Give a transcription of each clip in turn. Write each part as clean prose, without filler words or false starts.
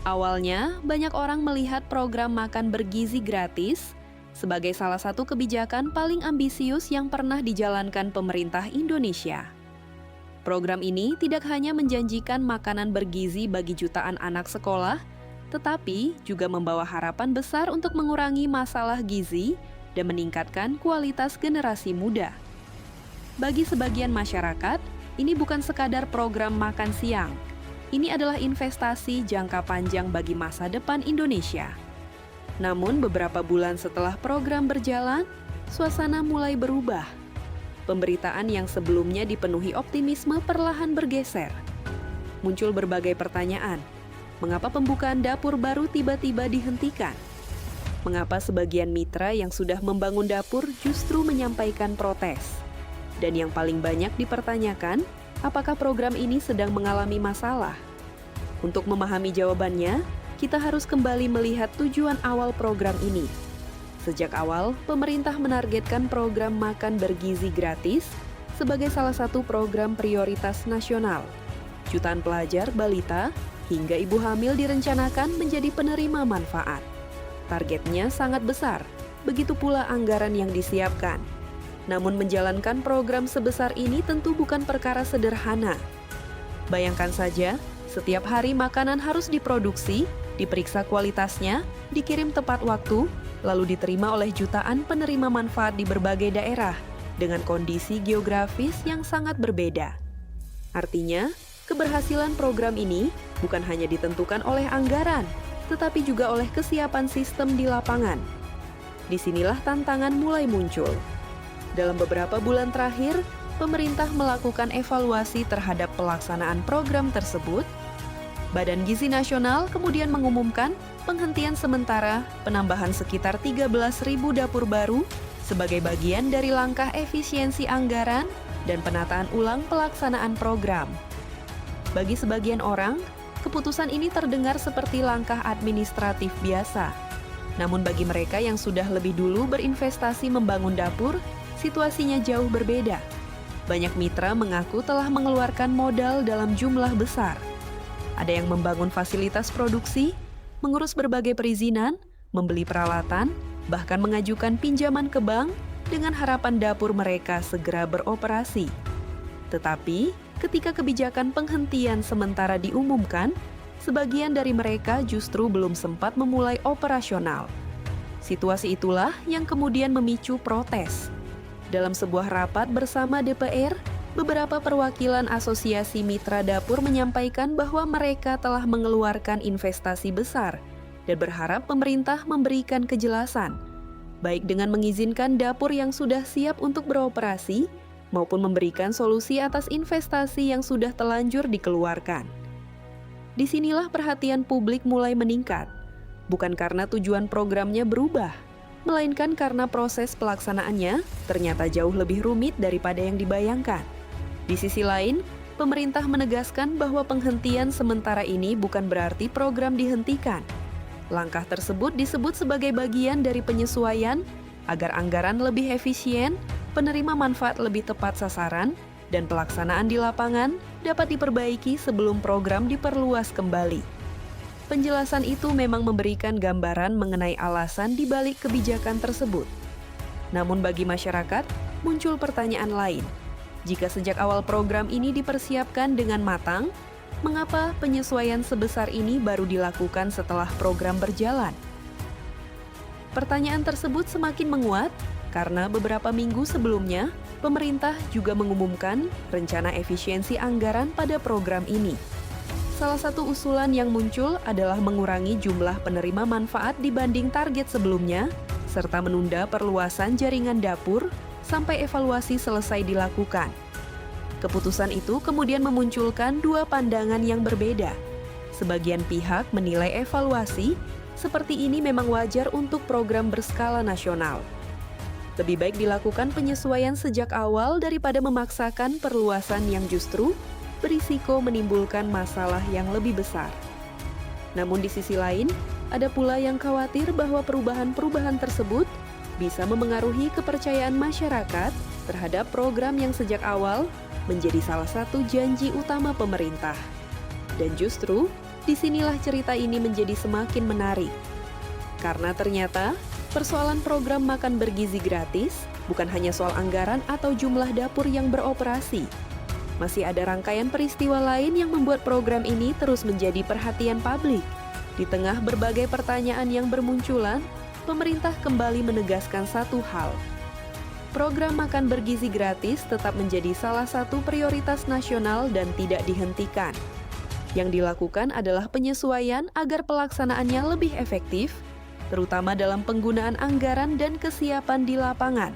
Awalnya, banyak orang melihat program makan bergizi gratis sebagai salah satu kebijakan paling ambisius yang pernah dijalankan pemerintah Indonesia. Program ini tidak hanya menjanjikan makanan bergizi bagi jutaan anak sekolah, tetapi juga membawa harapan besar untuk mengurangi masalah gizi dan meningkatkan kualitas generasi muda. Bagi sebagian masyarakat, ini bukan sekadar program makan siang. Ini adalah investasi jangka panjang bagi masa depan Indonesia. Namun beberapa bulan setelah program berjalan, suasana mulai berubah. Pemberitaan yang sebelumnya dipenuhi optimisme perlahan bergeser. Muncul berbagai pertanyaan. Mengapa pembukaan dapur baru tiba-tiba dihentikan? Mengapa sebagian mitra yang sudah membangun dapur justru menyampaikan protes? Dan yang paling banyak dipertanyakan, apakah program ini sedang mengalami masalah? Untuk memahami jawabannya, kita harus kembali melihat tujuan awal program ini. Sejak awal, pemerintah menargetkan program makan bergizi gratis sebagai salah satu program prioritas nasional. Jutaan pelajar, balita, hingga ibu hamil direncanakan menjadi penerima manfaat. Targetnya sangat besar, begitu pula anggaran yang disiapkan. Namun menjalankan program sebesar ini tentu bukan perkara sederhana. Bayangkan saja, setiap hari makanan harus diproduksi, diperiksa kualitasnya, dikirim tepat waktu, lalu diterima oleh jutaan penerima manfaat di berbagai daerah dengan kondisi geografis yang sangat berbeda. Artinya, keberhasilan program ini bukan hanya ditentukan oleh anggaran, tetapi juga oleh kesiapan sistem di lapangan. Disinilah tantangan mulai muncul. Dalam beberapa bulan terakhir, pemerintah melakukan evaluasi terhadap pelaksanaan program tersebut. Badan Gizi Nasional kemudian mengumumkan penghentian sementara penambahan sekitar 13.000 dapur baru sebagai bagian dari langkah efisiensi anggaran dan penataan ulang pelaksanaan program. Bagi sebagian orang, keputusan ini terdengar seperti langkah administratif biasa. Namun bagi mereka yang sudah lebih dulu berinvestasi membangun dapur, situasinya jauh berbeda. Banyak mitra mengaku telah mengeluarkan modal dalam jumlah besar. Ada yang membangun fasilitas produksi, mengurus berbagai perizinan, membeli peralatan, bahkan mengajukan pinjaman ke bank dengan harapan dapur mereka segera beroperasi. Tetapi, ketika kebijakan penghentian sementara diumumkan, sebagian dari mereka justru belum sempat memulai operasional. Situasi itulah yang kemudian memicu protes. Dalam sebuah rapat bersama DPR, beberapa perwakilan asosiasi mitra dapur menyampaikan bahwa mereka telah mengeluarkan investasi besar dan berharap pemerintah memberikan kejelasan, baik dengan mengizinkan dapur yang sudah siap untuk beroperasi maupun memberikan solusi atas investasi yang sudah telanjur dikeluarkan. Disinilah perhatian publik mulai meningkat, bukan karena tujuan programnya berubah, melainkan karena proses pelaksanaannya ternyata jauh lebih rumit daripada yang dibayangkan. Di sisi lain, pemerintah menegaskan bahwa penghentian sementara ini bukan berarti program dihentikan. Langkah tersebut disebut sebagai bagian dari penyesuaian agar anggaran lebih efisien, penerima manfaat lebih tepat sasaran, dan pelaksanaan di lapangan dapat diperbaiki sebelum program diperluas kembali. Penjelasan itu memang memberikan gambaran mengenai alasan di balik kebijakan tersebut. Namun bagi masyarakat, muncul pertanyaan lain. Jika sejak awal program ini dipersiapkan dengan matang, mengapa penyesuaian sebesar ini baru dilakukan setelah program berjalan? Pertanyaan tersebut semakin menguat karena beberapa minggu sebelumnya, pemerintah juga mengumumkan rencana efisiensi anggaran pada program ini. Salah satu usulan yang muncul adalah mengurangi jumlah penerima manfaat dibanding target sebelumnya, serta menunda perluasan jaringan dapur sampai evaluasi selesai dilakukan. Keputusan itu kemudian memunculkan dua pandangan yang berbeda. Sebagian pihak menilai evaluasi seperti ini memang wajar untuk program berskala nasional. Lebih baik dilakukan penyesuaian sejak awal daripada memaksakan perluasan yang justru berisiko menimbulkan masalah yang lebih besar. Namun di sisi lain, ada pula yang khawatir bahwa perubahan-perubahan tersebut bisa memengaruhi kepercayaan masyarakat terhadap program yang sejak awal menjadi salah satu janji utama pemerintah. Dan justru, disinilah cerita ini menjadi semakin menarik. Karena ternyata, persoalan program makan bergizi gratis bukan hanya soal anggaran atau jumlah dapur yang beroperasi. Masih ada rangkaian peristiwa lain yang membuat program ini terus menjadi perhatian publik. Di tengah berbagai pertanyaan yang bermunculan, pemerintah kembali menegaskan satu hal. Program makan bergizi gratis tetap menjadi salah satu prioritas nasional dan tidak dihentikan. Yang dilakukan adalah penyesuaian agar pelaksanaannya lebih efektif, terutama dalam penggunaan anggaran dan kesiapan di lapangan.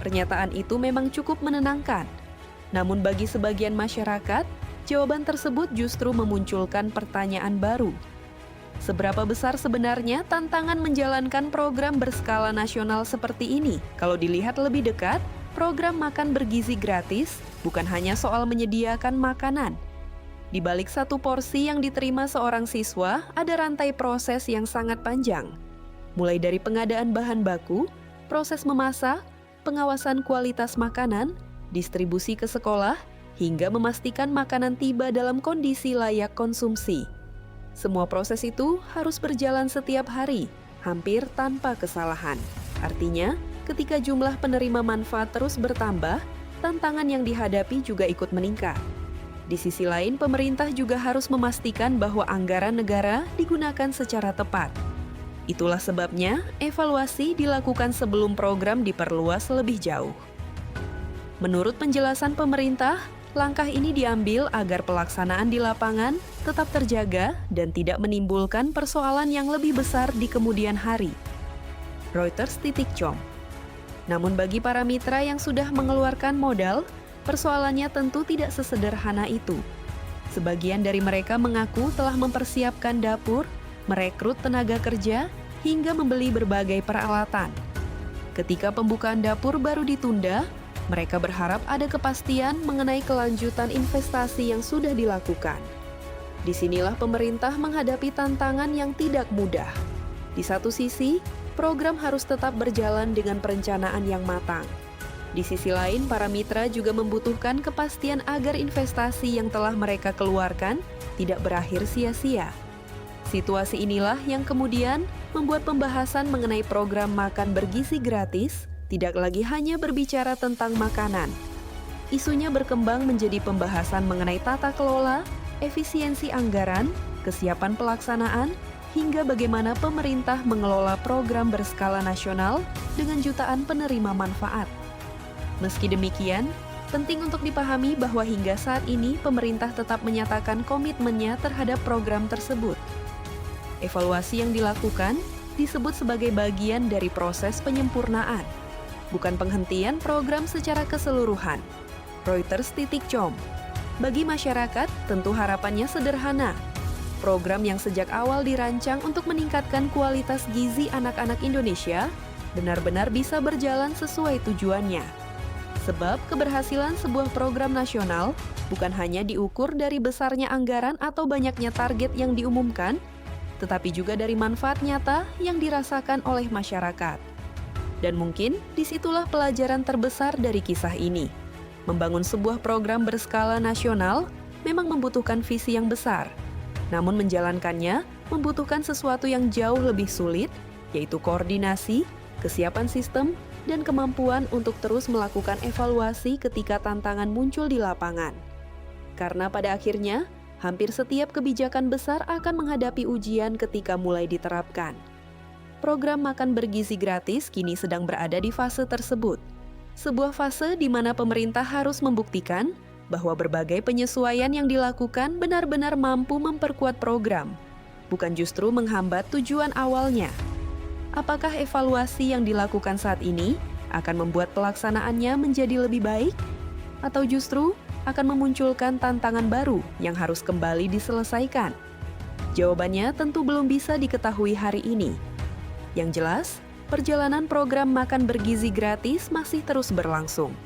Pernyataan itu memang cukup menenangkan. Namun bagi sebagian masyarakat, jawaban tersebut justru memunculkan pertanyaan baru. Seberapa besar sebenarnya tantangan menjalankan program berskala nasional seperti ini? Kalau dilihat lebih dekat, program makan bergizi gratis bukan hanya soal menyediakan makanan. Di balik satu porsi yang diterima seorang siswa, ada rantai proses yang sangat panjang. Mulai dari pengadaan bahan baku, proses memasak, pengawasan kualitas makanan, distribusi ke sekolah, hingga memastikan makanan tiba dalam kondisi layak konsumsi. Semua proses itu harus berjalan setiap hari, hampir tanpa kesalahan. Artinya, ketika jumlah penerima manfaat terus bertambah, tantangan yang dihadapi juga ikut meningkat. Di sisi lain, pemerintah juga harus memastikan bahwa anggaran negara digunakan secara tepat. Itulah sebabnya evaluasi dilakukan sebelum program diperluas lebih jauh. Menurut penjelasan pemerintah, langkah ini diambil agar pelaksanaan di lapangan tetap terjaga dan tidak menimbulkan persoalan yang lebih besar di kemudian hari. Reuters.com. Namun bagi para mitra yang sudah mengeluarkan modal, persoalannya tentu tidak sesederhana itu. Sebagian dari mereka mengaku telah mempersiapkan dapur, merekrut tenaga kerja, hingga membeli berbagai peralatan. Ketika pembukaan dapur baru ditunda, mereka berharap ada kepastian mengenai kelanjutan investasi yang sudah dilakukan. Disinilah pemerintah menghadapi tantangan yang tidak mudah. Di satu sisi, program harus tetap berjalan dengan perencanaan yang matang. Di sisi lain, para mitra juga membutuhkan kepastian agar investasi yang telah mereka keluarkan tidak berakhir sia-sia. Situasi inilah yang kemudian membuat pembahasan mengenai program makan bergizi gratis tidak lagi hanya berbicara tentang makanan. Isunya berkembang menjadi pembahasan mengenai tata kelola, efisiensi anggaran, kesiapan pelaksanaan, hingga bagaimana pemerintah mengelola program berskala nasional dengan jutaan penerima manfaat. Meski demikian, penting untuk dipahami bahwa hingga saat ini pemerintah tetap menyatakan komitmennya terhadap program tersebut. Evaluasi yang dilakukan disebut sebagai bagian dari proses penyempurnaan, bukan penghentian program secara keseluruhan. Reuters.com. Bagi masyarakat, tentu harapannya sederhana. Program yang sejak awal dirancang untuk meningkatkan kualitas gizi anak-anak Indonesia benar-benar bisa berjalan sesuai tujuannya. Sebab keberhasilan sebuah program nasional bukan hanya diukur dari besarnya anggaran atau banyaknya target yang diumumkan, tetapi juga dari manfaat nyata yang dirasakan oleh masyarakat. Dan mungkin disitulah pelajaran terbesar dari kisah ini. Membangun sebuah program berskala nasional memang membutuhkan visi yang besar. Namun menjalankannya membutuhkan sesuatu yang jauh lebih sulit, yaitu koordinasi, kesiapan sistem, dan kemampuan untuk terus melakukan evaluasi ketika tantangan muncul di lapangan. Karena pada akhirnya, hampir setiap kebijakan besar akan menghadapi ujian ketika mulai diterapkan. Program makan bergizi gratis kini sedang berada di fase tersebut. Sebuah fase di mana pemerintah harus membuktikan bahwa berbagai penyesuaian yang dilakukan benar-benar mampu memperkuat program, bukan justru menghambat tujuan awalnya. Apakah evaluasi yang dilakukan saat ini akan membuat pelaksanaannya menjadi lebih baik? Atau justru akan memunculkan tantangan baru yang harus kembali diselesaikan? Jawabannya tentu belum bisa diketahui hari ini. Yang jelas, perjalanan program makan bergizi gratis masih terus berlangsung.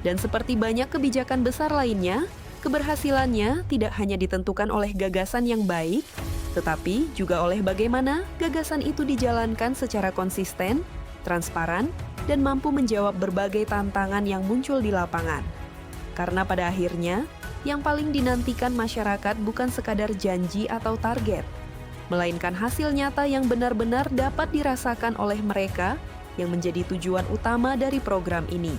Dan seperti banyak kebijakan besar lainnya, keberhasilannya tidak hanya ditentukan oleh gagasan yang baik, tetapi juga oleh bagaimana gagasan itu dijalankan secara konsisten, transparan, dan mampu menjawab berbagai tantangan yang muncul di lapangan. Karena pada akhirnya, yang paling dinantikan masyarakat bukan sekadar janji atau target, melainkan hasil nyata yang benar-benar dapat dirasakan oleh mereka yang menjadi tujuan utama dari program ini.